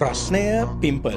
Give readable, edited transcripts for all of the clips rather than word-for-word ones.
ප්‍රශ්නය පිම්පල්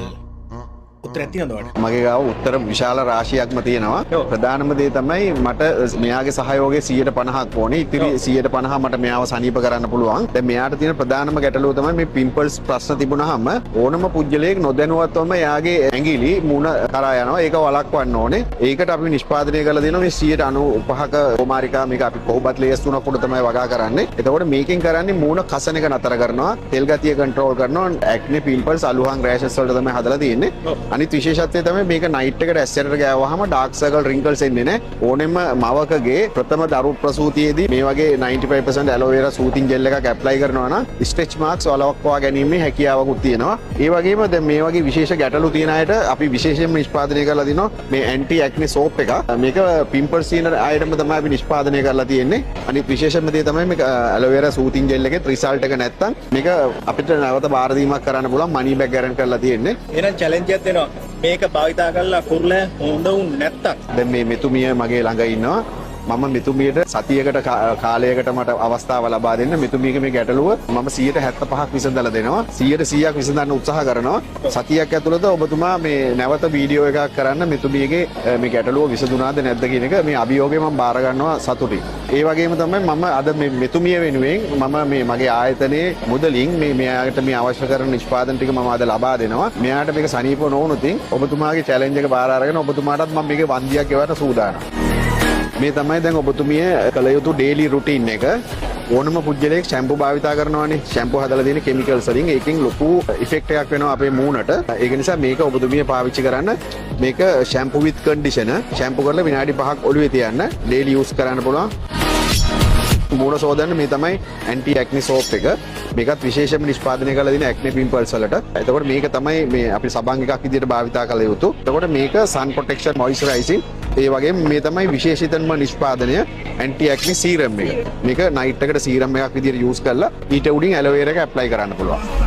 උත්තරයක් තියෙනවද? මගේ ගාව උත්තර විශාල රාශියක්ම තියෙනවා. ප්‍රධානම දේ තමයි මට මෙයාගේ සහයෝගය 150ක් ඕනේ. ඉතිරි 150 මට මෙයාව සනීප කරන්න පුළුවන්. දැන් මෙයාට තියෙන ප්‍රධානම ගැටලුව තමයි මේ පිම්පල්ස් ප්‍රශ්න තිබුණාම ඕනම පුජ්‍යලයක් නොදැනුවත්වම එයාගේ ඇඟිලි මූණ කරා යනවා. ඒක වළක්වන්න ඕනේ. ඒකට අපි නිෂ්පාදනය කරලා දෙනවා මේ 95ක කුමාරිකා මේක අපි කොහොමත් ලේස් තුනක් උඩ තමයි වගා කරන්නේ. එතකොට මේකෙන් කරන්නේ මූණ කසන එක නතර කරනවා. තෙල් ගතිය කන්ට්‍රෝල් කරනවා. ඇක්නේ පිම්පල්ස් අලුහන් රෑෂස් වලට තමයි හදලා තියෙන්නේ. අනිත් විශේෂත්වය තමයි මේක නයිට් එකට ඇස්සරට ගෑවහම ඩාර්ක් සර්කල් රින්කල්ස් එන්නේ නැහැ. ඕනෙම මවකගේ ප්‍රථම දරු ප්‍රසූතියේදී මේ වගේ 95% ඇලෝවෙරා සූතින් ජෙල් එකක් ඇප්ලයි කරනවා නම් ස්ට්‍රෙච් මාක්ස් වලක්වා ගැනීමේ හැකියාවකුත් තියෙනවා. ඒ වගේම දැන් මේ වගේ විශේෂ ගැටලු තියෙන අයට අපි විශේෂයෙන්ම නිෂ්පාදනය කරලා දිනවා මේ ඇන්ටි ඇක්නේ සෝප් එක. මේක පිම්පල්ස් තියෙන අයටම තමයි අපි නිෂ්පාදනය කරලා තියෙන්නේ. අනිත් විශේෂම දේ තමයි මේක ඇලෝවෙරා සූතින් ජෙල් එකේ රිසල්ට් එක නැත්තම් මේක අපිට නැවත බාර දීමක් කරන්න පුළුවන් මනි බෑක් ගැරන්ටි කරලා තියෙන්නේ. එහෙනම් චැලෙන්ජ් එකක් දෙනවා. මේක භාවිතා කරලා කුරුල්ල හොඳ වුන් නැත්තම් දැන් මේ මෙතුමිය මගේ ළඟ ඉන්නවා. මම මෙතුමියට සතියකට කාලයකට මට අවස්ථාව ලබා දෙන්න. මෙතුමියගේ මේ ගැටලුව මම 175ක් විසඳලා දෙනවා. 100% විසඳන්න උත්සාහ කරනවා. සතියක් ඇතුළත ඔබතුමා මේ නැවත වීඩියෝ එකක් කරන්න මෙතුමියගේ මේ ගැටලුව විසඳුණාද නැද්ද කියන එක මේ අභියෝගය මම බාර ගන්නවා සතුටින්. ඒ වගේම තමයි මම අද මේ මෙතුමිය වෙනුවෙන් මම මේ මගේ ආයතනයේ මුදලින් මෙයාට මේ අවශ්‍ය කරන නිෂ්පාදන ටික මම අද ලබා දෙනවා. මෙයාට මේක සනීප නොවුනොත් ඔබතුමාගේ චැලෙන්ජ් එක බාර අරගෙන ඔබතුමාටත් මම මේකේ වන්දියක් ගෙවන්න සූදානම්. මේ තමයි දැන් ඔබතුමිය කළ යුතු ඩේලි රුටීන් එක. ඕනම පුජ්‍යලයක් ෂැම්පු භාවිතා කරනවානේ. ෂැම්පු හදලා තියෙන කිමිකල්ස් වලින් ඒකෙන් ලොකු ඉෆෙක්ට් එකක් වෙනවා අපේ මූණට. ඒක නිසා මේක ඔබතුමිය පාවිච්චි කරන්න. මේක ෂැම්පු විත් කන්ඩිෂනර්. ෂැම්පු කරලා විනාඩි 5ක් ඔළුවේ තියන්න. ඩේලි යූස් කරන්න පුළුවන්. මූණ සෝදන්න මේ තමයි ඇන්ටි ඇක්නි සෝප් එක. මේකත් විශේෂයෙන්ම නිෂ්පාදනය කරලා තියෙන ඇක්නේ පිම්පල්ස් වලට. එතකොට මේක තමයි මේ අපි සබන් එකක් විදිහට භාවිතා කළ යුතු. එතකොට මේක sun protection moisturizing. ඒ වගේම මේ තමයි විශේෂිතම නිෂ්පාදනය ඇන්ටි ඇක්නි සීරම් එක. මේක නයිට් එකට සීරම් එකක් විදිහට යූස් කරලා ඊට උඩින් ඇලෝවෙරා එක ඇප්ලයි කරන්න පුළුවන්.